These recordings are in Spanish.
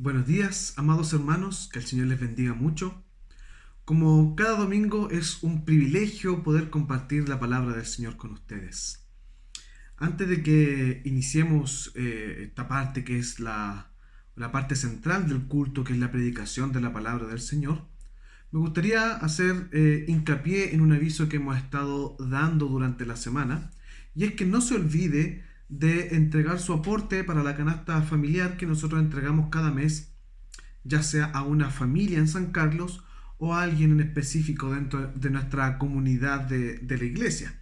Buenos días, amados hermanos, que el Señor les bendiga mucho. Como cada domingo es un privilegio poder compartir la palabra del Señor con ustedes. Antes de que iniciemos esta parte que es la parte central del culto, que es la predicación de la palabra del Señor, me gustaría hacer hincapié en un aviso que hemos estado dando durante la semana, y es que no se olvide de entregar su aporte para la canasta familiar que nosotros entregamos cada mes, ya sea a una familia en San Carlos o a alguien en específico dentro de nuestra comunidad de la iglesia.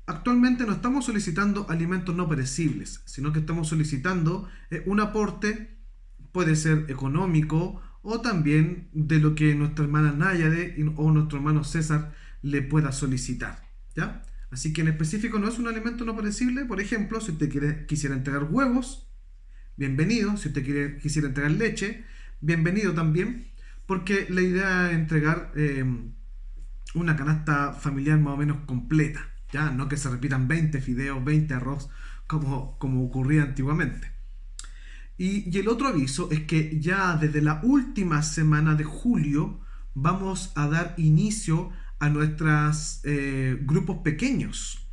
Actualmente no estamos solicitando alimentos no perecibles, sino que estamos solicitando un aporte, puede ser económico o también de lo que nuestra hermana Náyade o nuestro hermano César le pueda solicitar, ¿ya? Así que en específico no es un alimento no perecible. Por ejemplo, si usted quisiera entregar huevos, bienvenido. Si usted quisiera entregar leche, bienvenido también, porque la idea es entregar una canasta familiar más o menos completa, ya no que se repitan 20 fideos, 20 arroz, como ocurría antiguamente. Y el otro aviso es que ya desde la última semana de julio vamos a dar inicio a nuestros grupos pequeños.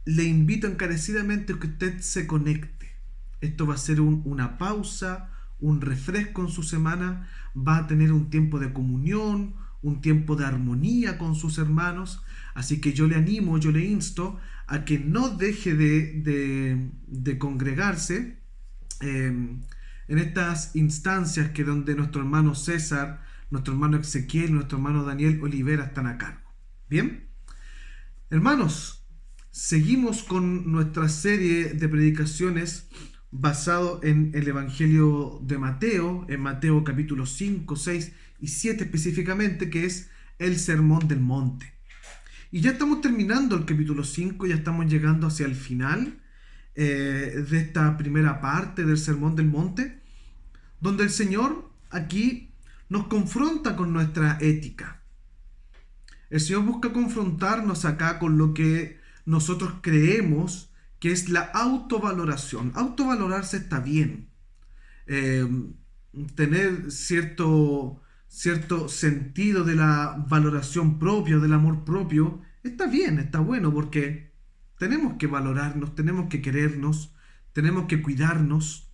Le invito encarecidamente a que usted se conecte. Esto va a ser una pausa, un refresco en su semana. Va a tener un tiempo de comunión, un tiempo de armonía con sus hermanos. Así que yo le animo, yo le insto a que no deje de congregarse en estas instancias que donde nuestro hermano César, nuestro hermano Ezequiel, nuestro hermano Daniel Olivera están a cargo. Bien, hermanos, seguimos con nuestra serie de predicaciones basado en el Evangelio de Mateo, en Mateo capítulo 5, 6 y 7 específicamente, que es el Sermón del Monte. Y ya estamos terminando el capítulo 5, ya estamos llegando hacia el final de esta primera parte del Sermón del Monte, donde el Señor aquí nos confronta con nuestra ética. El Señor busca confrontarnos acá con lo que nosotros creemos que es la autovaloración. Autovalorarse está bien. Eh, Tener cierto sentido de la valoración propia, del amor propio, está bien, está bueno, porque tenemos que valorarnos, tenemos que querernos, tenemos que cuidarnos.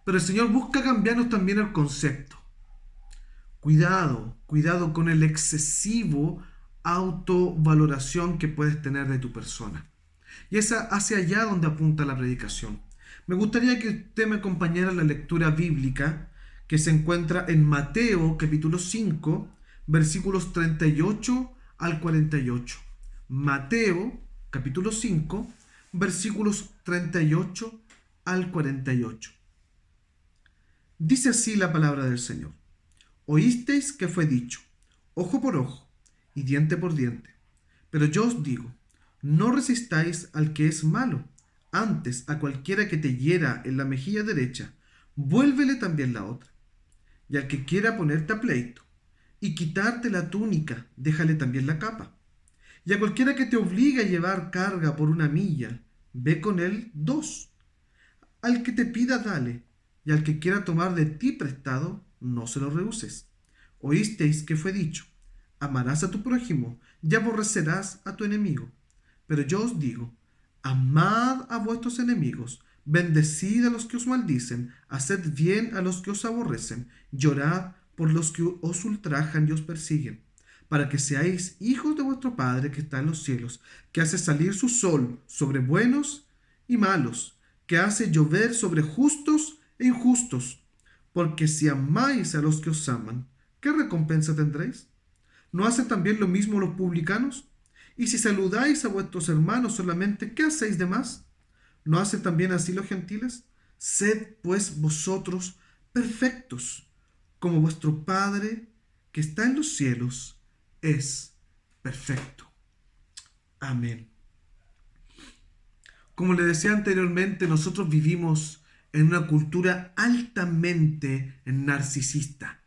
Pero el Señor busca cambiarnos también el concepto. Cuidado, cuidado con el excesivo autovaloración que puedes tener de tu persona. Y es hacia allá donde apunta la predicación. Me gustaría que usted me acompañara en la lectura bíblica que se encuentra en Mateo capítulo 5, versículos 38 al 48. Mateo capítulo 5, versículos 38 al 48. Dice así la palabra del Señor. Oísteis que fue dicho, ojo por ojo y diente por diente. Pero yo os digo, no resistáis al que es malo. Antes, a cualquiera que te hiera en la mejilla derecha, vuélvele también la otra. Y al que quiera ponerte a pleito y quitarte la túnica, déjale también la capa. Y a cualquiera que te obligue a llevar carga por una milla, ve con él dos. Al que te pida, dale, y al que quiera tomar de ti prestado, no se lo rehuses. Oísteis que fue dicho, amarás a tu prójimo y aborrecerás a tu enemigo. Pero yo os digo, amad a vuestros enemigos, bendecid a los que os maldicen, haced bien a los que os aborrecen, llorad por los que os ultrajan y os persiguen, para que seáis hijos de vuestro Padre que está en los cielos, que hace salir su sol sobre buenos y malos, que hace llover sobre justos e injustos. Porque si amáis a los que os aman, ¿qué recompensa tendréis? ¿No hacen también lo mismo los publicanos? Y si saludáis a vuestros hermanos solamente, ¿qué hacéis de más? ¿No hacen también así los gentiles? Sed pues vosotros perfectos, como vuestro Padre que está en los cielos es perfecto. Amén. Como le decía anteriormente, nosotros vivimos en una cultura altamente narcisista.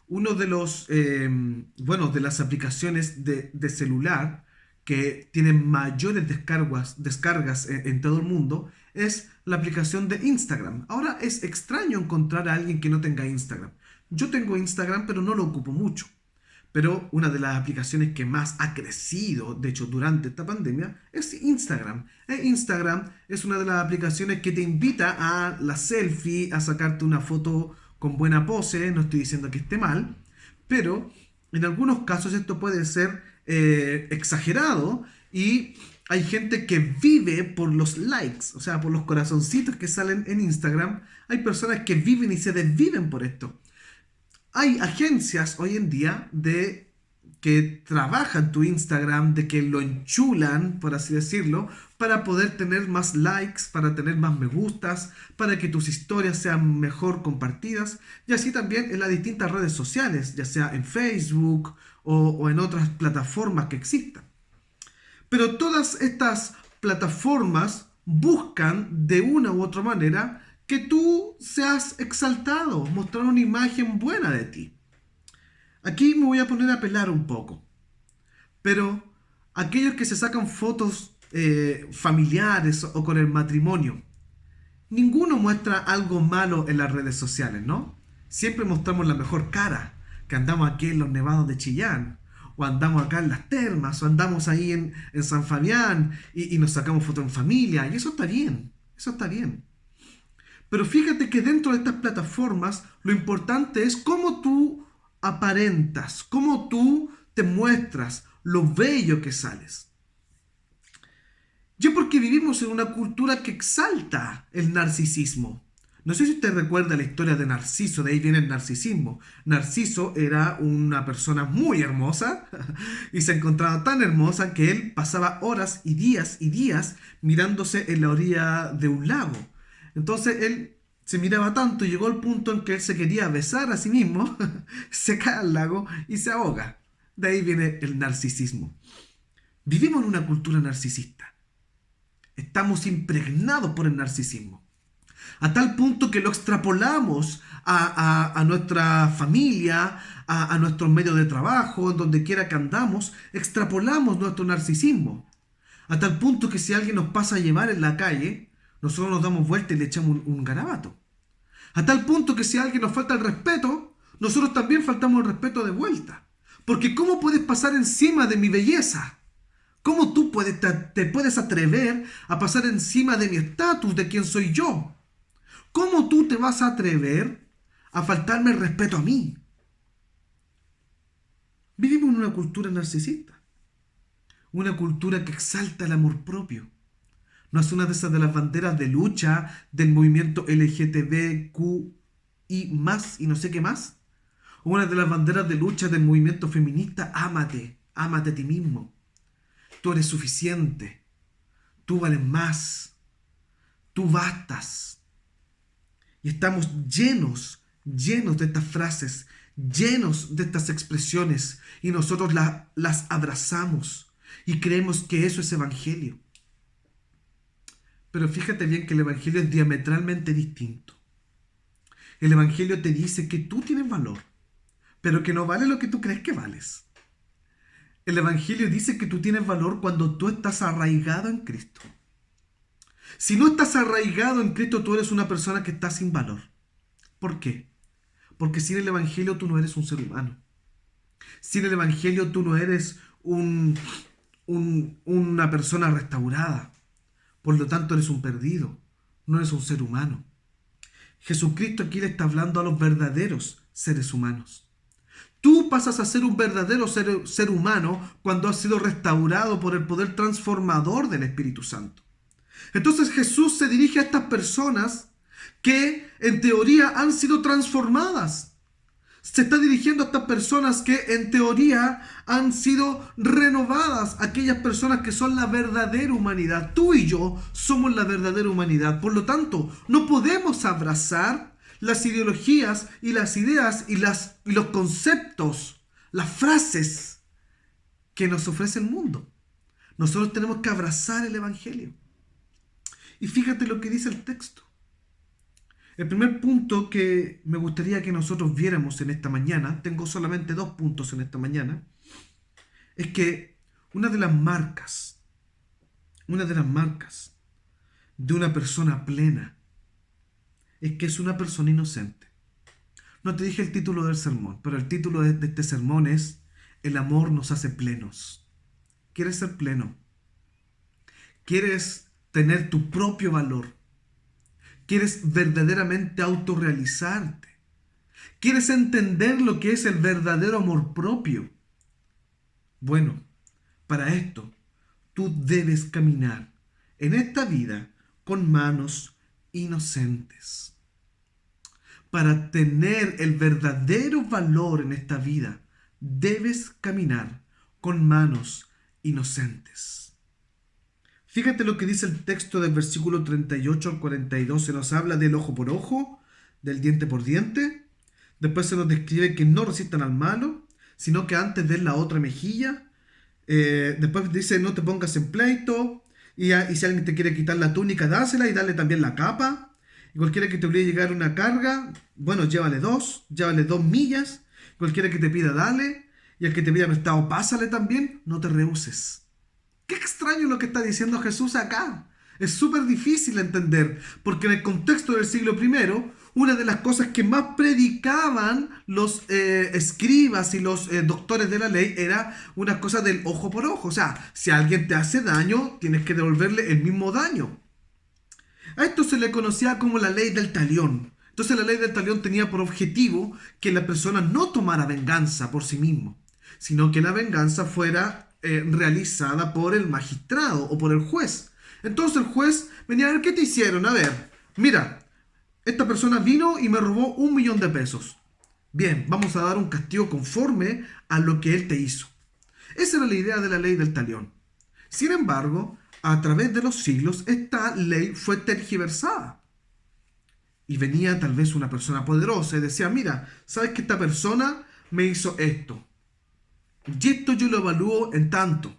Uno de de las aplicaciones de celular que tienen mayores descargas en todo el mundo es la aplicación de Instagram. Ahora es extraño encontrar a alguien que no tenga Instagram. Yo tengo Instagram, pero no lo ocupo mucho. Pero una de las aplicaciones que más ha crecido, de hecho, durante esta pandemia, es Instagram. Instagram es una de las aplicaciones que te invita a la selfie, a sacarte una foto con buena pose. No estoy diciendo que esté mal, pero en algunos casos esto puede ser exagerado y hay gente que vive por los likes, o sea, por los corazoncitos que salen en Instagram. Hay personas que viven y se desviven por esto. Hay agencias hoy en día de que trabajan tu Instagram, de que lo enchulan, por así decirlo, para poder tener más likes, para tener más me gustas, para que tus historias sean mejor compartidas, y así también en las distintas redes sociales, ya sea en Facebook o en otras plataformas que existan. Pero todas estas plataformas buscan de una u otra manera que tú seas exaltado, mostrar una imagen buena de ti. Aquí me voy a poner a pelar un poco, pero aquellos que se sacan fotos familiares o con el matrimonio, ninguno muestra algo malo en las redes sociales, ¿no? Siempre mostramos la mejor cara, que andamos aquí en los nevados de Chillán, o andamos acá en las termas, o andamos ahí en San Fabián y nos sacamos fotos en familia, y eso está bien, eso está bien. Pero fíjate que dentro de estas plataformas lo importante es cómo tú aparentas, cómo tú te muestras, lo bello que sales. Yo porque vivimos en una cultura que exalta el narcisismo. No sé si usted recuerda la historia de Narciso, de ahí viene el narcisismo. Narciso era una persona muy hermosa y se encontraba tan hermosa que él pasaba horas y días mirándose en la orilla de un lago. Entonces él se miraba tanto y llegó al punto en que él se quería besar a sí mismo, se cae al lago y se ahoga. De ahí viene el narcisismo. Vivimos en una cultura narcisista. Estamos impregnados por el narcisismo. A tal punto que lo extrapolamos a nuestra familia, a nuestros medios de trabajo, en donde quiera que andamos, extrapolamos nuestro narcisismo. A tal punto que si alguien nos pasa a llevar en la calle, nosotros nos damos vuelta y le echamos un garabato. A tal punto que si a alguien nos falta el respeto, nosotros también faltamos el respeto de vuelta. Porque ¿cómo puedes pasar encima de mi belleza? ¿Cómo tú te puedes atrever a pasar encima de mi estatus, de quién soy yo? ¿Cómo tú te vas a atrever a faltarme el respeto a mí? Vivimos en una cultura narcisista, una cultura que exalta el amor propio. No es una de esas de las banderas de lucha del movimiento LGTBQI más y no sé qué más. O una de las banderas de lucha del movimiento feminista, ámate, ámate a ti mismo. Tú eres suficiente, tú vales más, tú bastas. Y estamos llenos de estas frases, llenos de estas expresiones, y nosotros las abrazamos y creemos que eso es evangelio. Pero fíjate bien que el evangelio es diametralmente distinto. El evangelio te dice que tú tienes valor, pero que no vale lo que tú crees que vales. El evangelio dice que tú tienes valor cuando tú estás arraigado en Cristo. Si no estás arraigado en Cristo, tú eres una persona que está sin valor. ¿Por qué? Porque sin el evangelio tú no eres un ser humano. Sin el evangelio tú no eres una persona restaurada. Por lo tanto, eres un perdido. No eres un ser humano. Jesucristo aquí le está hablando a los verdaderos seres humanos. Tú pasas a ser un verdadero ser humano cuando has sido restaurado por el poder transformador del Espíritu Santo. Entonces Jesús se dirige a estas personas que en teoría han sido transformadas. Se está dirigiendo a estas personas que en teoría han sido renovadas, aquellas personas que son la verdadera humanidad. Tú y yo somos la verdadera humanidad. Por lo tanto, no podemos abrazar las ideologías y las ideas y los conceptos, las frases que nos ofrece el mundo. Nosotros tenemos que abrazar el evangelio. Y fíjate lo que dice el texto. El primer punto que me gustaría que nosotros viéramos en esta mañana, tengo solamente 2 puntos en esta mañana, es que una de las marcas de una persona plena es que es una persona inocente. No te dije el título del sermón, pero el título de este sermón es El amor nos hace plenos. ¿Quieres ser pleno? ¿Quieres tener tu propio valor? ¿Quieres verdaderamente autorrealizarte? ¿Quieres entender lo que es el verdadero amor propio? Bueno, para esto, tú debes caminar en esta vida con manos inocentes. Para tener el verdadero valor en esta vida, debes caminar con manos inocentes. Fíjate lo que dice el texto del versículo 38 al 42. Se nos habla del ojo por ojo, del diente por diente. Después se nos describe que no resistan al malo, sino que antes den la otra mejilla. Después dice no te pongas en pleito. Y si alguien te quiere quitar la túnica, dásela y dale también la capa. Y cualquiera que te obligue a llegar una carga, bueno, llévale 2 millas. Cualquiera que te pida, dale. Y el que te pida prestado, pásale también. No te rehuses. Qué extraño lo que está diciendo Jesús acá. Es súper difícil de entender, porque en el contexto del siglo I, una de las cosas que más predicaban los escribas y los doctores de la ley era una cosa del ojo por ojo. O sea, si alguien te hace daño, tienes que devolverle el mismo daño. A esto se le conocía como la ley del talión. Entonces la ley del talión tenía por objetivo que la persona no tomara venganza por sí mismo, sino que la venganza fuera realizada por el magistrado o por el juez. Entonces el juez venía a ver qué te hicieron. A ver, mira, esta persona vino y me robó 1.000.000 de pesos. Bien, vamos a dar un castigo conforme a lo que él te hizo. Esa era la idea de la ley del talión. Sin embargo, a través de los siglos, esta ley fue tergiversada. Y venía tal vez una persona poderosa y decía, mira, ¿sabes que esta persona me hizo esto? Y esto yo lo evalúo en tanto,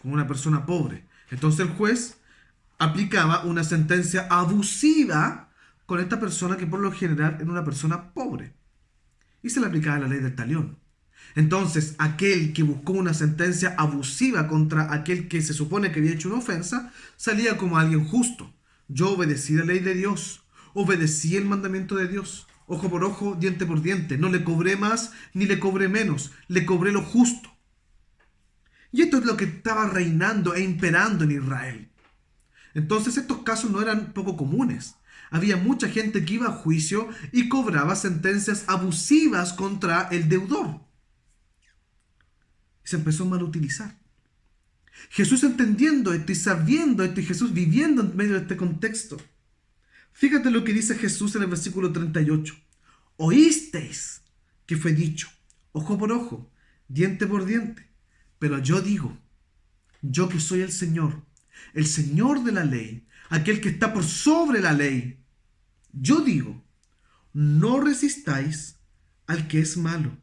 como una persona pobre. Entonces el juez aplicaba una sentencia abusiva con esta persona que por lo general era una persona pobre. Y se le aplicaba la ley del talión. Entonces aquel que buscó una sentencia abusiva contra aquel que se supone que había hecho una ofensa, salía como alguien justo. Yo obedecí la ley de Dios, obedecí el mandamiento de Dios. Ojo por ojo, diente por diente. No le cobré más ni le cobré menos. Le cobré lo justo. Y esto es lo que estaba reinando e imperando en Israel. Entonces estos casos no eran poco comunes. Había mucha gente que iba a juicio y cobraba sentencias abusivas contra el deudor. Y se empezó a malutilizar. Jesús entendiendo esto y sabiendo esto y Jesús viviendo en medio de este contexto. Fíjate lo que dice Jesús en el versículo 38. Oísteis que fue dicho, ojo por ojo, diente por diente. Pero yo digo, yo que soy el Señor de la ley, aquel que está por sobre la ley, yo digo, no resistáis al que es malo.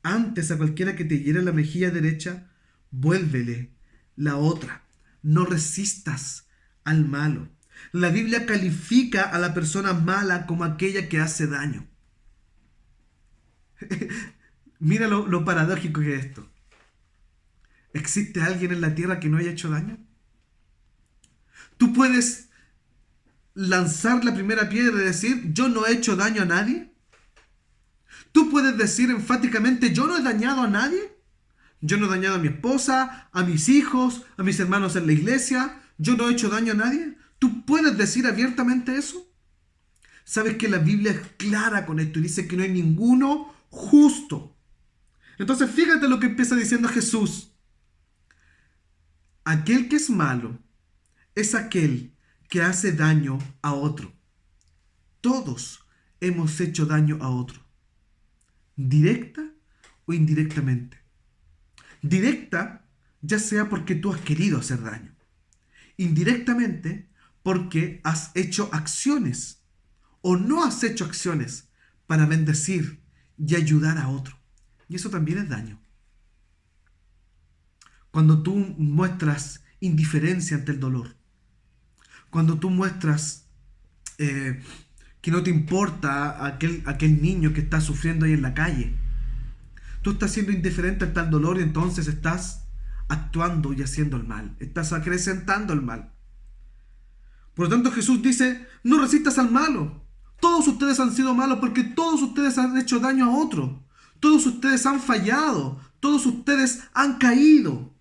Antes a cualquiera que te hiere la mejilla derecha, vuélvele la otra. No resistas al malo. La Biblia califica a la persona mala como aquella que hace daño. Mira lo paradójico que es esto. ¿Existe alguien en la tierra que no haya hecho daño? Tú puedes lanzar la primera piedra y decir, yo no he hecho daño a nadie. Tú puedes decir enfáticamente, yo no he dañado a nadie. Yo no he dañado a mi esposa, a mis hijos, a mis hermanos en la iglesia. Yo no he hecho daño a nadie. ¿Tú puedes decir abiertamente eso? Sabes que la Biblia es clara con esto y dice que no hay ninguno justo. Entonces fíjate lo que empieza diciendo Jesús. Aquel que es malo es aquel que hace daño a otro. Todos hemos hecho daño a otro, directa o indirectamente. Directa, ya sea porque tú has querido hacer daño. Indirectamente, porque has hecho acciones o no has hecho acciones para bendecir y ayudar a otro. Y eso también es daño. Cuando tú muestras indiferencia ante el dolor, cuando tú muestras que no te importa aquel niño que está sufriendo ahí en la calle, tú estás siendo indiferente ante el dolor y entonces estás actuando y haciendo el mal, estás acrecentando el mal. Por lo tanto, Jesús dice, no resistas al malo. Todos ustedes han sido malos porque todos ustedes han hecho daño a otro. Todos ustedes han fallado. Todos ustedes han caído.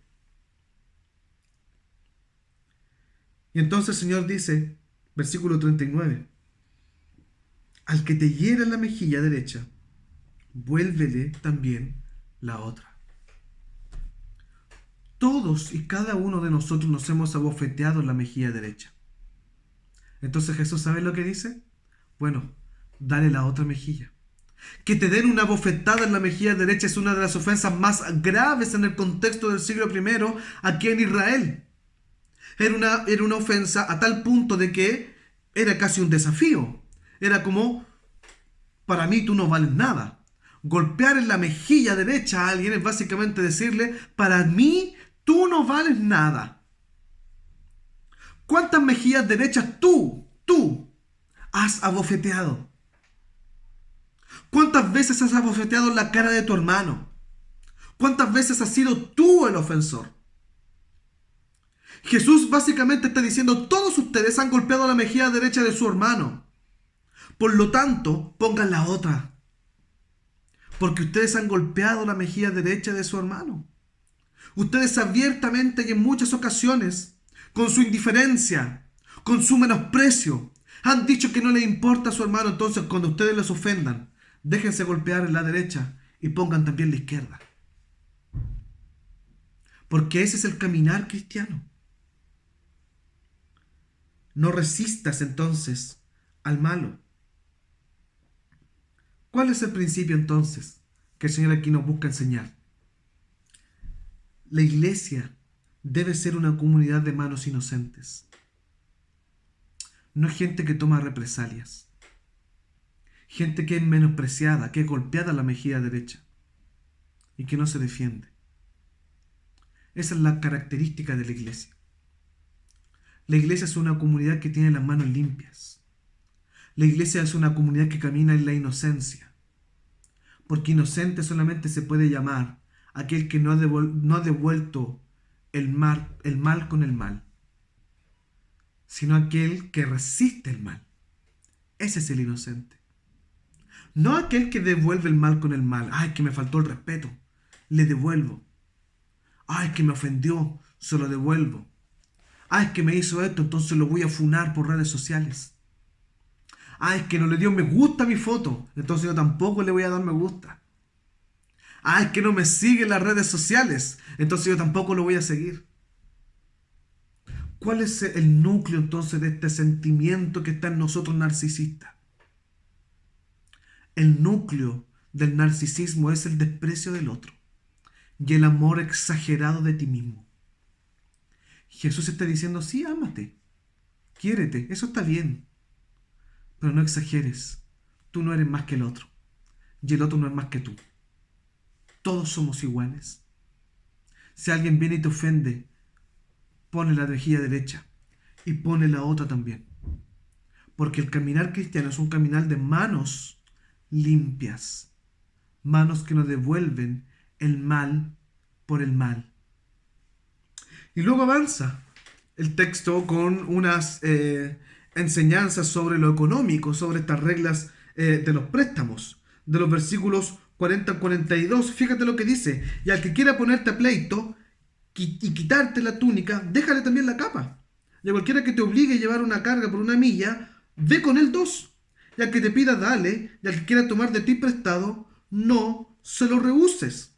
Y entonces el Señor dice, versículo 39, al que te hiera en la mejilla derecha, vuélvele también la otra. Todos y cada uno de nosotros nos hemos abofeteado en la mejilla derecha. Entonces Jesús, ¿sabe lo que dice? Bueno, dale la otra mejilla. Que te den una bofetada en la mejilla derecha es una de las ofensas más graves en el contexto del siglo I aquí en Israel. Era una ofensa a tal punto de que era casi un desafío. Era como, para mí tú no vales nada. Golpear en la mejilla derecha a alguien es básicamente decirle, para mí tú no vales nada. ¿Cuántas mejillas derechas tú has abofeteado? ¿Cuántas veces has abofeteado la cara de tu hermano? ¿Cuántas veces has sido tú el ofensor? Jesús básicamente está diciendo, todos ustedes han golpeado la mejilla derecha de su hermano. Por lo tanto, pongan la otra. Porque ustedes han golpeado la mejilla derecha de su hermano. Ustedes abiertamente y en muchas ocasiones, con su indiferencia, con su menosprecio, han dicho que no les importa a su hermano. Entonces, cuando ustedes les ofendan, déjense golpear en la derecha y pongan también la izquierda. Porque ese es el caminar cristiano. No resistas entonces al malo. ¿Cuál es el principio entonces que el Señor aquí nos busca enseñar? La iglesia debe ser una comunidad de manos inocentes. No gente que toma represalias. Gente que es menospreciada, que es golpeada en la mejilla derecha y que no se defiende. Esa es la característica de la iglesia. La iglesia es una comunidad que tiene las manos limpias. La iglesia es una comunidad que camina en la inocencia. Porque inocente solamente se puede llamar aquel que no ha devuelto el mal con el mal, sino aquel que resiste el mal. Ese es el inocente. No aquel que devuelve el mal con el mal. Ay, que me faltó el respeto, le devuelvo. Ay, que me ofendió, se lo devuelvo. Ay, que me hizo esto, entonces lo voy a funar por redes sociales. Ay, que no le dio me gusta a mi foto, entonces yo tampoco le voy a dar me gusta. Ay, que no me sigue en las redes sociales, entonces yo tampoco lo voy a seguir. ¿Cuál es el núcleo entonces de este sentimiento que está en nosotros narcisista? El núcleo del narcisismo es el desprecio del otro y el amor exagerado de ti mismo. Jesús está diciendo, sí, ámate, quiérete, eso está bien, pero no exageres. Tú no eres más que el otro y el otro no es más que tú. Todos somos iguales. Si alguien viene y te ofende, pone la mejilla derecha y pone la otra también. Porque el caminar cristiano es un caminar de manos limpias, manos que nos devuelven el mal por el mal. Y luego avanza el texto con unas enseñanzas sobre lo económico, sobre estas reglas de los préstamos, de los versículos 40 al 42. Fíjate lo que dice: y al que quiera ponerte a pleito y quitarte la túnica, déjale también la capa. Y a cualquiera que te obligue a llevar una carga por 1 milla, ve con él 2. Y al que te pida, dale. Y al que quiera tomar de ti prestado, no se lo rehuses.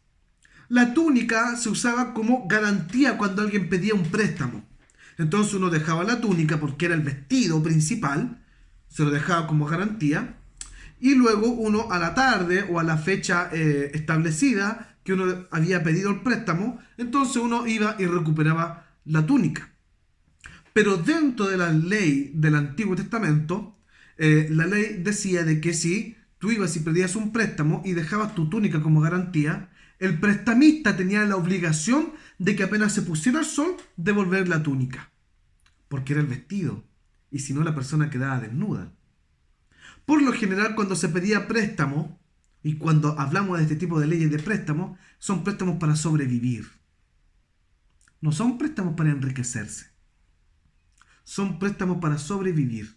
La túnica se usaba como garantía cuando alguien pedía un préstamo. Entonces uno dejaba la túnica porque era el vestido principal, se lo dejaba como garantía, y luego uno a la tarde o a la fecha establecida que uno había pedido el préstamo, entonces uno iba y recuperaba la túnica. Pero dentro de la ley del Antiguo Testamento, la ley decía de que si tú ibas y pedías un préstamo y dejabas tu túnica como garantía, el prestamista tenía la obligación de que apenas se pusiera el sol, devolver la túnica, porque era el vestido, y si no la persona quedaba desnuda. Por lo general, cuando se pedía préstamo, y cuando hablamos de este tipo de leyes de préstamo, son préstamos para sobrevivir. No son préstamos para enriquecerse. son préstamos para sobrevivir.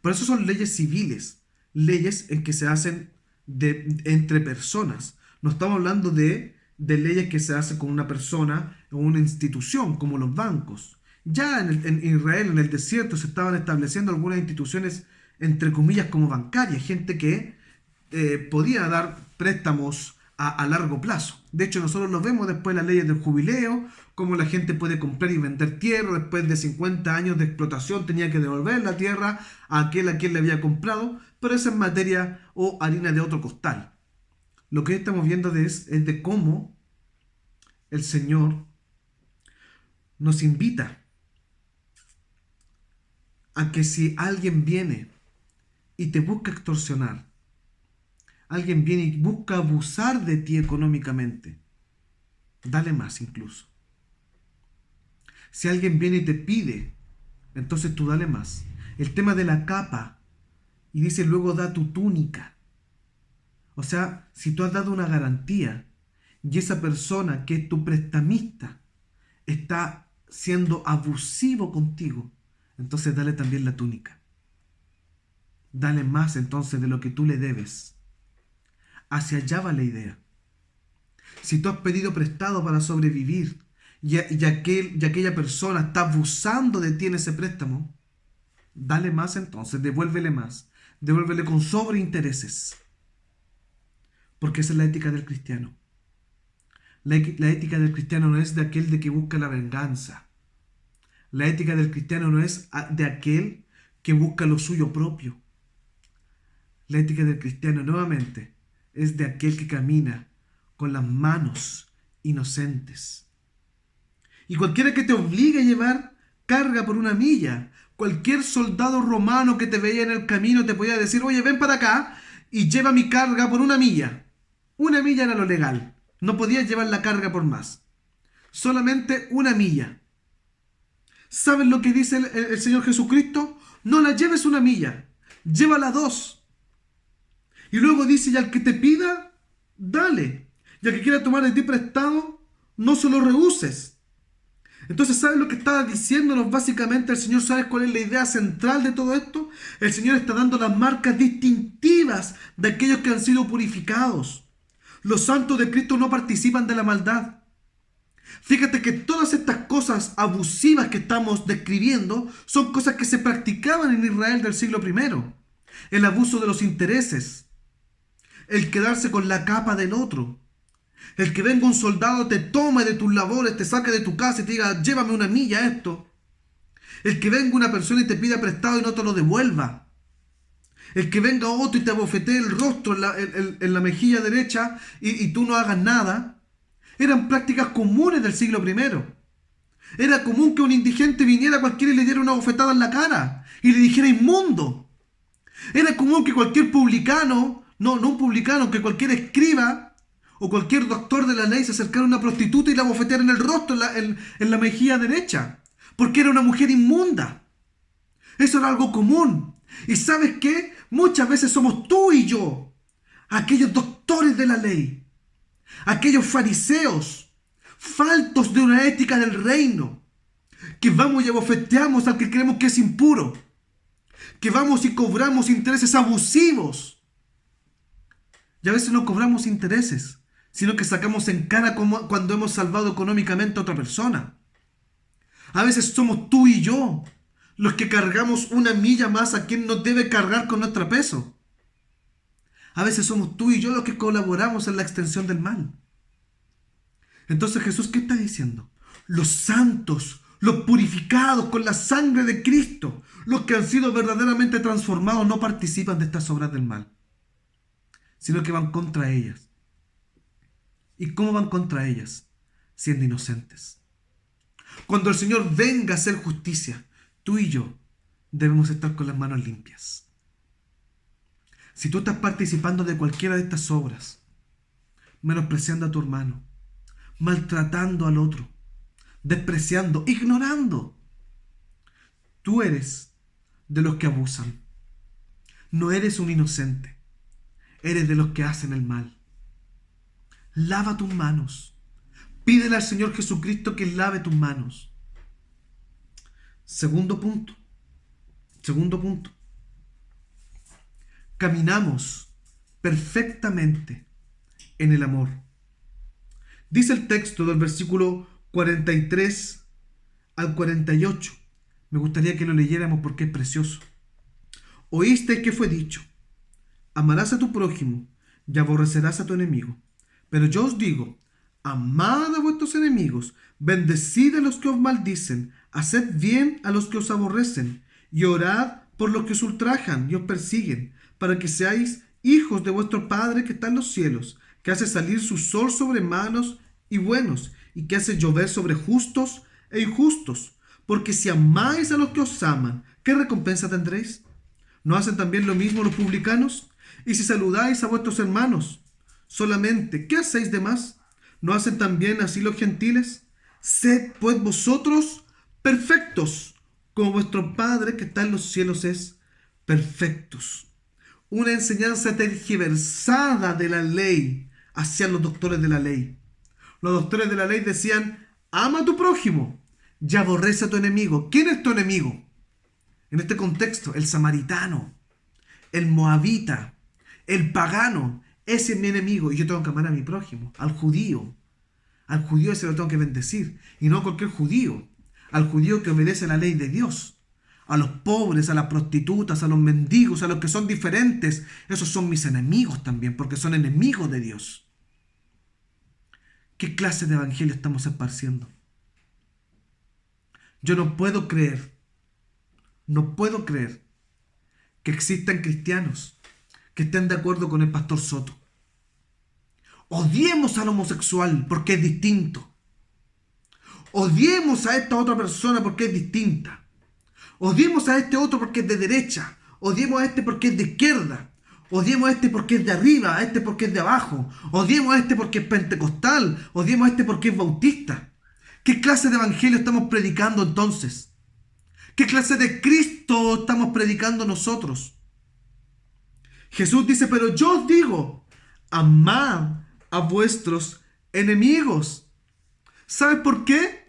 Por eso son leyes civiles, leyes en que se hacen entre personas. No estamos hablando de leyes que se hacen con una persona o una institución, como los bancos. Ya en Israel, en el desierto, se estaban estableciendo algunas instituciones, entre comillas, como bancarias, gente que podía dar préstamos a largo plazo. De hecho, nosotros lo vemos después de las leyes del jubileo, cómo la gente puede comprar y vender tierra, después de 50 años de explotación tenía que devolver la tierra a aquel a quien le había comprado, pero esa es materia o harina de otro costal. Lo que estamos viendo es de cómo el Señor nos invita a que si alguien viene y te busca extorsionar, alguien viene y busca abusar de ti económicamente, dale más incluso. Si alguien viene y te pide, entonces tú dale más. El tema de la capa, y dice luego da tu túnica. O sea, si tú has dado una garantía y esa persona que es tu prestamista está siendo abusivo contigo, entonces dale también la túnica. Dale más entonces de lo que tú le debes. Hacia allá va la idea. Si tú has pedido prestado para sobrevivir y aquella persona está abusando de ti en ese préstamo, dale más entonces, devuélvele más. Devuélvele con sobreintereses. Porque esa es la ética del cristiano. La ética del cristiano no es de aquel de que busca la venganza. La ética del cristiano no es de aquel que busca lo suyo propio. La ética del cristiano, nuevamente, es de aquel que camina con las manos inocentes. Y cualquiera que te obligue a llevar carga por una milla, cualquier soldado romano que te veía en el camino te podía decir, oye, ven para acá y lleva mi carga por una milla. Una milla era lo legal. No podías llevar la carga por más. Solamente una milla. ¿Sabes lo que dice el Señor Jesucristo? No la lleves una milla, llévala 2. Y luego dice, y al que te pida, dale. Y al que quiera tomar de ti prestado, no se lo rehuses. Entonces, ¿sabes lo que está diciéndonos básicamente el Señor? ¿Sabes cuál es la idea central de todo esto? El Señor está dando las marcas distintivas de aquellos que han sido purificados. Los santos de Cristo no participan de la maldad. Fíjate que todas estas cosas abusivas que estamos describiendo son cosas que se practicaban en Israel del siglo I. El abuso de los intereses, el quedarse con la capa del otro, el que venga un soldado, te tome de tus labores, te saque de tu casa y te diga, llévame una milla esto. El que venga una persona y te pida prestado y no te lo devuelva. El que venga otro y te abofetee el rostro en la mejilla derecha y tú no hagas nada. Eran prácticas comunes del siglo I. Era común que un indigente viniera a cualquiera y le diera una bofetada en la cara y le dijera inmundo. Era común que cualquier publicano, no un publicano, que cualquier escriba o cualquier doctor de la ley se acercara a una prostituta y la bofeteara en el rostro, en la mejilla derecha, porque era una mujer inmunda. Eso era algo común. ¿Y sabes qué? Muchas veces somos tú y yo, aquellos doctores de la ley, aquellos fariseos, faltos de una ética del reino, que vamos y abofeteamos al que creemos que es impuro, que vamos y cobramos intereses abusivos. Y a veces no cobramos intereses, sino que sacamos en cara como cuando hemos salvado económicamente a otra persona. A veces somos tú y yo los que cargamos una milla más a quien nos debe cargar con nuestro peso. A veces somos tú y yo los que colaboramos en la extensión del mal. Entonces Jesús, ¿qué está diciendo? Los santos, los purificados con la sangre de Cristo, los que han sido verdaderamente transformados, no participan de estas obras del mal, sino que van contra ellas. ¿Y cómo van contra ellas? Siendo inocentes. Cuando el Señor venga a hacer justicia, tú y yo debemos estar con las manos limpias. Si tú estás participando de cualquiera de estas obras, menospreciando a tu hermano, maltratando al otro, despreciando, ignorando, tú eres de los que abusan. No eres un inocente, eres de los que hacen el mal. Lava tus manos. Pídele al Señor Jesucristo que lave tus manos. Segundo punto. Segundo punto. Caminamos perfectamente en el amor. Dice el texto del versículo 43 al 48. Me gustaría que lo leyéramos porque es precioso. Oíste que fue dicho: amarás a tu prójimo y aborrecerás a tu enemigo. Pero yo os digo: amad a vuestros enemigos, bendecid a los que os maldicen, haced bien a los que os aborrecen, y orad por los que os ultrajan y os persiguen, para que seáis hijos de vuestro Padre que está en los cielos, que hace salir su sol sobre malos y buenos, y que hace llover sobre justos e injustos. Porque si amáis a los que os aman, ¿qué recompensa tendréis? ¿No hacen también lo mismo los publicanos? Y si saludáis a vuestros hermanos solamente, ¿qué hacéis de más? ¿No hacen también así los gentiles? Sed pues vosotros perfectos, como vuestro Padre que está en los cielos es perfectos. Una enseñanza tergiversada de la ley hacia los doctores de la ley. Los doctores de la ley decían: ama a tu prójimo y aborrece a tu enemigo. ¿Quién es tu enemigo? En este contexto, el samaritano, el moabita, el pagano. Ese es mi enemigo y yo tengo que amar a mi prójimo, al judío. Al judío ese lo tengo que bendecir, y no cualquier judío. Al judío que obedece la ley de Dios. A los pobres, a las prostitutas, a los mendigos, a los que son diferentes. Esos son mis enemigos también, porque son enemigos de Dios. ¿Qué clase de evangelio estamos esparciendo? Yo no puedo creer que existan cristianos que estén de acuerdo con el pastor Soto. Odiemos al homosexual porque es distinto. Odiemos a esta otra persona porque es distinta. Odiemos a este otro porque es de derecha. Odiemos a este porque es de izquierda. Odiemos a este porque es de arriba, a este porque es de abajo. Odiemos a este porque es pentecostal. Odiemos a este porque es bautista. ¿Qué clase de evangelio estamos predicando entonces? ¿Qué clase de Cristo estamos predicando nosotros? Jesús dice: pero yo os digo, amad a vuestros enemigos. ¿Sabes por qué?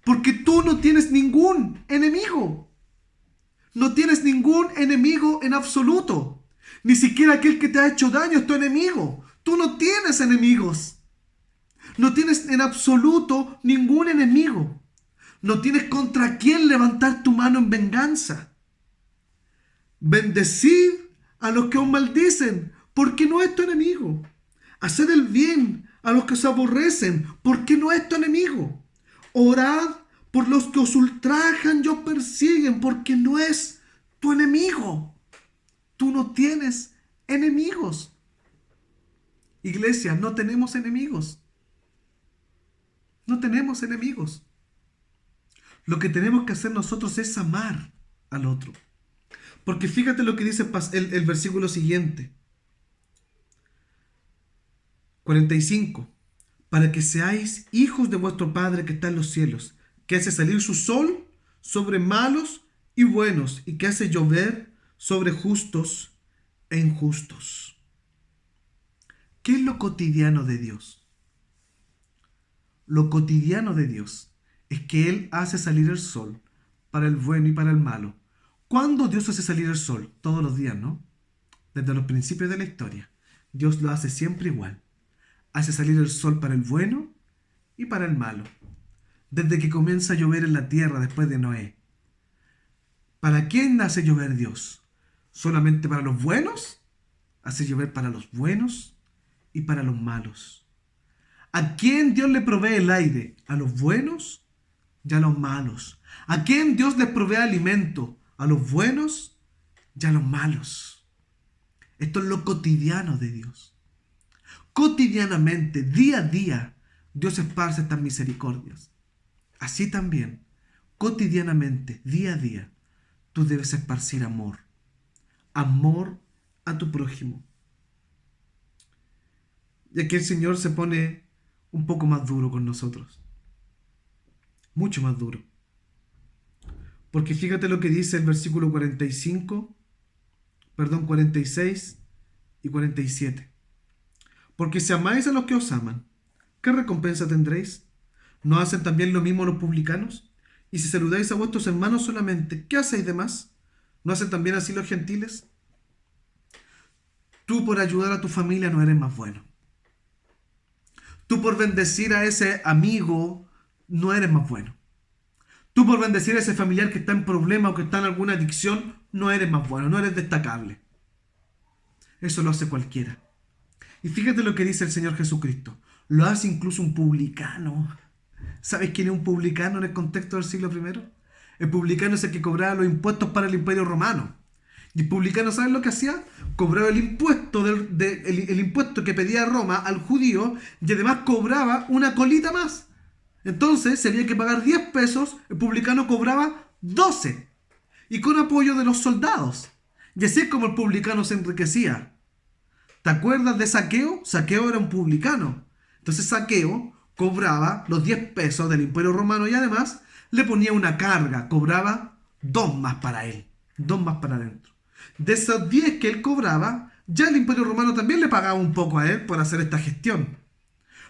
Porque tú no tienes ningún enemigo. No tienes ningún enemigo en absoluto. Ni siquiera aquel que te ha hecho daño es tu enemigo. Tú no tienes enemigos. No tienes en absoluto ningún enemigo. No tienes contra quién levantar tu mano en venganza. Bendecid a los que os maldicen, porque no es tu enemigo. Haced el bien a los que os aborrecen, porque no es tu enemigo. Orad por los que os ultrajan y os persiguen, porque no es tu enemigo. Tú no tienes enemigos. Iglesia, no tenemos enemigos. No tenemos enemigos. Lo que tenemos que hacer nosotros es amar al otro. Porque fíjate lo que dice el versículo siguiente. 45. Para que seáis hijos de vuestro Padre que está en los cielos, que hace salir su sol sobre malos y buenos, y que hace llover sobre justos e injustos. ¿Qué es lo cotidiano de Dios? Lo cotidiano de Dios es que Él hace salir el sol para el bueno y para el malo. ¿Cuándo Dios hace salir el sol? Todos los días, ¿no? Desde los principios de la historia. Dios lo hace siempre igual. Hace salir el sol para el bueno y para el malo. Desde que comienza a llover en la tierra después de Noé. ¿Para quién hace llover Dios? ¿Solamente para los buenos? Hace llover para los buenos y para los malos. ¿A quién Dios le provee el aire? ¿A los buenos y a los malos? ¿A quién Dios les provee alimento? ¿A los buenos y a los malos? Esto es lo cotidiano de Dios. Cotidianamente, día a día, Dios esparce estas misericordias. Así también, cotidianamente, día a día, tú debes esparcir amor. Amor a tu prójimo. Y aquí el Señor se pone un poco más duro con nosotros. Mucho más duro. Porque fíjate lo que dice el versículo 46 y 47. Porque si amáis a los que os aman, ¿qué recompensa tendréis? ¿No hacen también lo mismo los publicanos? Y si saludáis a vuestros hermanos solamente, ¿qué hacéis de más? ¿No hacen también así los gentiles? Tú por ayudar a tu familia no eres más bueno. Tú por bendecir a ese amigo no eres más bueno. Tú por bendecir a ese familiar que está en problema o que está en alguna adicción no eres más bueno, no eres destacable. Eso lo hace cualquiera. Y fíjate lo que dice el Señor Jesucristo. Lo hace incluso un publicano. ¿Sabes quién es un publicano en el contexto del siglo I? El publicano es el que cobraba los impuestos para el Imperio Romano. Y el publicano, ¿sabes lo que hacía? Cobraba el impuesto, el impuesto que pedía Roma al judío y además cobraba una colita más. Entonces, si había que pagar 10 pesos, el publicano cobraba 12. Y con apoyo de los soldados. Y así es como el publicano se enriquecía. ¿Te acuerdas de Zaqueo? Zaqueo era un publicano. Entonces Zaqueo cobraba los 10 pesos del Imperio Romano y además le ponía una carga. Cobraba 2 más para él. 2 más para adentro. De esos 10 que él cobraba, ya el Imperio Romano también le pagaba un poco a él por hacer esta gestión.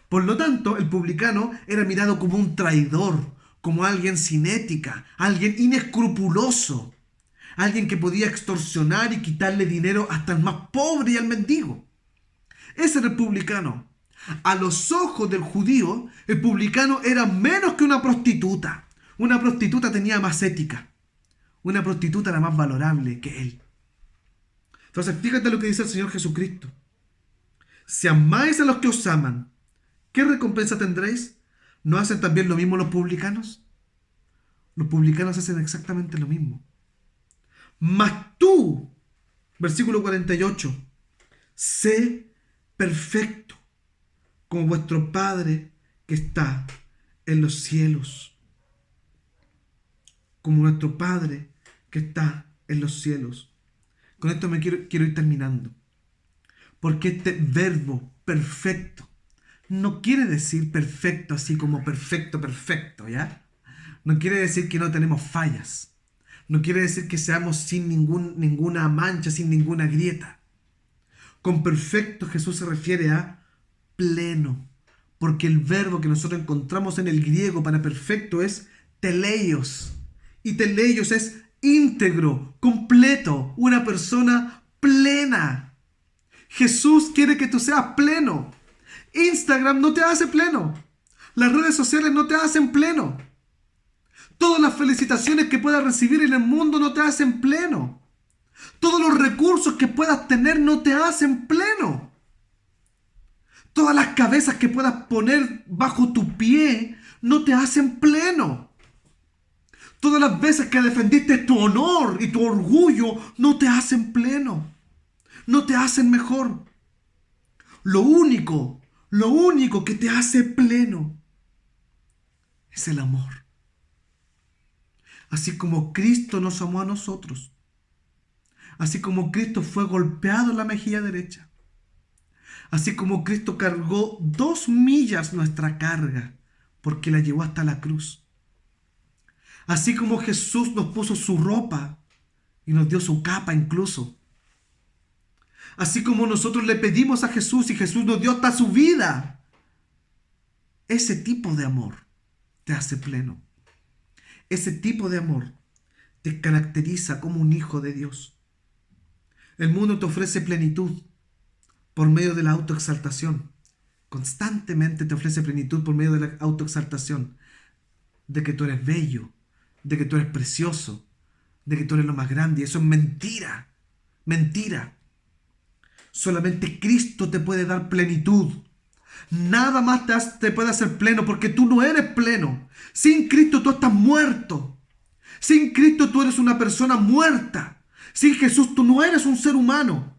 Por lo tanto, el publicano era mirado como un traidor, como alguien sin ética, alguien inescrupuloso, alguien que podía extorsionar y quitarle dinero hasta el más pobre y al mendigo. Ese era el publicano. A los ojos del judío, el publicano era menos que una prostituta. Una prostituta tenía más ética. Una prostituta era más valorable que él. Entonces, fíjate lo que dice el Señor Jesucristo. Si amáis a los que os aman, ¿qué recompensa tendréis? ¿No hacen también lo mismo los publicanos? Los publicanos hacen exactamente lo mismo. Mas tú, versículo 48, sé perfecto como vuestro Padre que está en los cielos. Como nuestro Padre que está en los cielos. Con esto quiero ir terminando. Porque este verbo perfecto no quiere decir perfecto así como perfecto, perfecto, ¿ya? No quiere decir que no tenemos fallas. No quiere decir que seamos sin ninguna mancha, sin ninguna grieta. Con perfecto Jesús se refiere a pleno. Porque el verbo que nosotros encontramos en el griego para perfecto es teleios. Y teleios es íntegro, completo, una persona plena. Jesús quiere que tú seas pleno. Instagram no te hace pleno. Las redes sociales no te hacen pleno. Todas las felicitaciones que puedas recibir en el mundo no te hacen pleno. Todos los recursos que puedas tener no te hacen pleno. Todas las cabezas que puedas poner bajo tu pie no te hacen pleno. Todas las veces que defendiste tu honor y tu orgullo no te hacen pleno. No te hacen mejor. Lo único que te hace pleno es el amor. Así como Cristo nos amó a nosotros. Así como Cristo fue golpeado en la mejilla derecha. Así como Cristo cargó 2 millas nuestra carga porque la llevó hasta la cruz. Así como Jesús nos puso su ropa y nos dio su capa incluso. Así como nosotros le pedimos a Jesús y Jesús nos dio hasta su vida. Ese tipo de amor te hace pleno. Ese tipo de amor te caracteriza como un hijo de Dios. El mundo te ofrece plenitud por medio de la autoexaltación. Constantemente te ofrece plenitud por medio de la autoexaltación. De que tú eres bello, de que tú eres precioso, de que tú eres lo más grande. Y eso es mentira. Mentira. Solamente Cristo te puede dar plenitud. Nada más te puede hacer pleno porque tú no eres pleno. Sin Cristo tú estás muerto. Sin Cristo tú eres una persona muerta. Sin Jesús tú no eres un ser humano.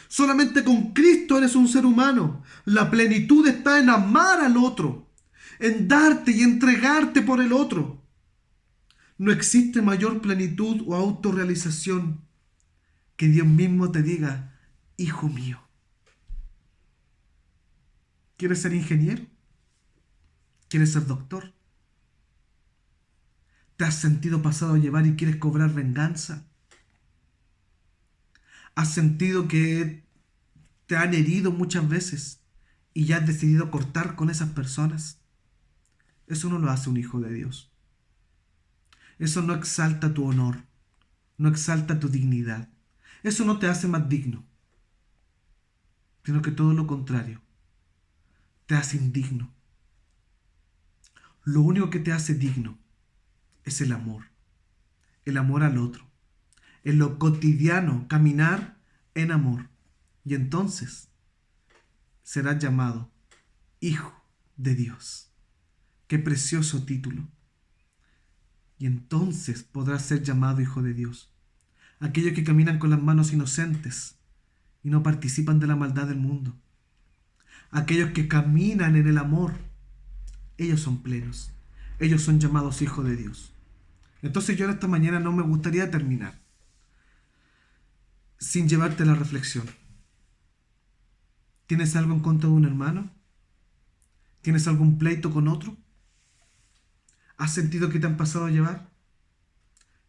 Solamente con Cristo eres un ser humano. La plenitud está en amar al otro, en darte y entregarte por el otro. No existe mayor plenitud o autorrealización que Dios mismo te diga: hijo mío. ¿Quieres ser ingeniero? ¿Quieres ser doctor? ¿Te has sentido pasado a llevar y quieres cobrar venganza? ¿Has sentido que te han herido muchas veces y ya has decidido cortar con esas personas? Eso no lo hace un hijo de Dios. Eso no exalta tu honor, no exalta tu dignidad. Eso no te hace más digno, sino que todo lo contrario, te hace indigno. Lo único que te hace digno es el amor al otro, en lo cotidiano, caminar en amor. Y entonces serás llamado Hijo de Dios. Qué precioso título. Y entonces podrás ser llamado Hijo de Dios. Aquellos que caminan con las manos inocentes y no participan de la maldad del mundo. Aquellos que caminan en el amor, ellos son plenos. Ellos son llamados hijos de Dios. Entonces yo en esta mañana no me gustaría terminar sin llevarte a la reflexión. ¿Tienes algo en contra de un hermano? ¿Tienes algún pleito con otro? ¿Has sentido que te han pasado a llevar?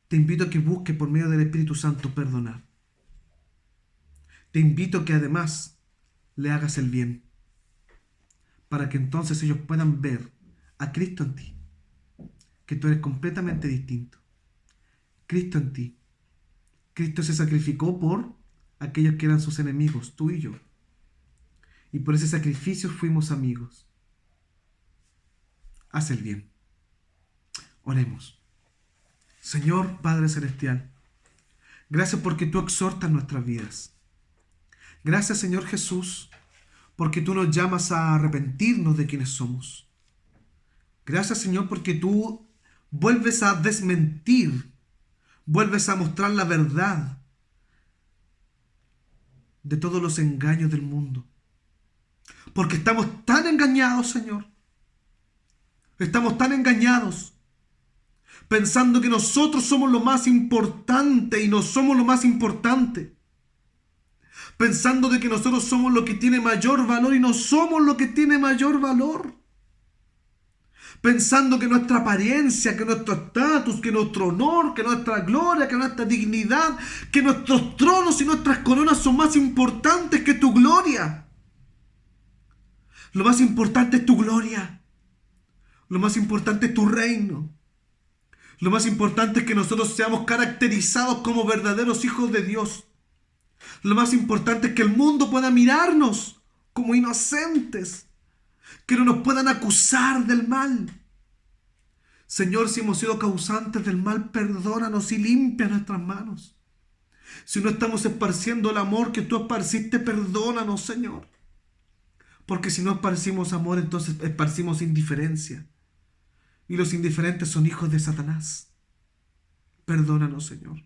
Te invito a que busques por medio del Espíritu Santo perdonar. Te invito a que además le hagas el bien, para que entonces ellos puedan ver a Cristo en ti, que tú eres completamente distinto. Cristo en ti. Cristo se sacrificó por aquellos que eran sus enemigos, tú y yo. Y por ese sacrificio fuimos amigos. Haz el bien. Oremos. Señor Padre Celestial, gracias porque tú exhortas nuestras vidas. Gracias, Señor Jesús, porque tú nos llamas a arrepentirnos de quienes somos. Gracias, Señor, porque tú vuelves a desmentir, vuelves a mostrar la verdad de todos los engaños del mundo. Porque estamos tan engañados, Señor. Estamos tan engañados, pensando que nosotros somos lo más importante y no somos lo más importante. Pensando de que nosotros somos lo que tiene mayor valor y no somos lo que tiene mayor valor. Pensando que nuestra apariencia, que nuestro estatus, que nuestro honor, que nuestra gloria, que nuestra dignidad, que nuestros tronos y nuestras coronas son más importantes que tu gloria. Lo más importante es tu gloria. Lo más importante es tu reino. Lo más importante es que nosotros seamos caracterizados como verdaderos hijos de Dios. Lo más importante es que el mundo pueda mirarnos como inocentes, que no nos puedan acusar del mal. Señor, si hemos sido causantes del mal, perdónanos y limpia nuestras manos. Si no estamos esparciendo el amor que tú esparciste, perdónanos, Señor. Porque si no esparcimos amor, entonces esparcimos indiferencia. Y los indiferentes son hijos de Satanás. Perdónanos, Señor.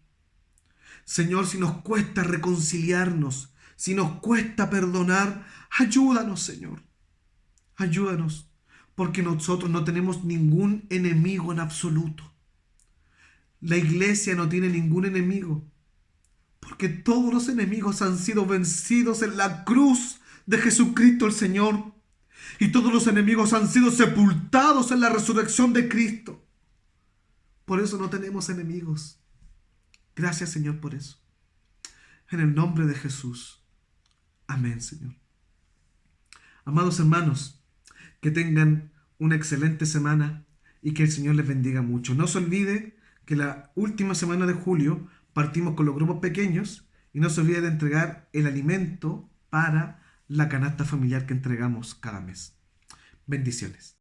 Señor, si nos cuesta reconciliarnos, si nos cuesta perdonar, ayúdanos, Señor. Ayúdanos, porque nosotros no tenemos ningún enemigo en absoluto. La iglesia no tiene ningún enemigo, porque todos los enemigos han sido vencidos en la cruz de Jesucristo el Señor. Y todos los enemigos han sido sepultados en la resurrección de Cristo. Por eso no tenemos enemigos. Gracias, Señor, por eso. En el nombre de Jesús. Amén, Señor. Amados hermanos, que tengan una excelente semana y que el Señor les bendiga mucho. No se olvide que la última semana de julio partimos con los grupos pequeños y no se olvide de entregar el alimento para la canasta familiar que entregamos cada mes. Bendiciones.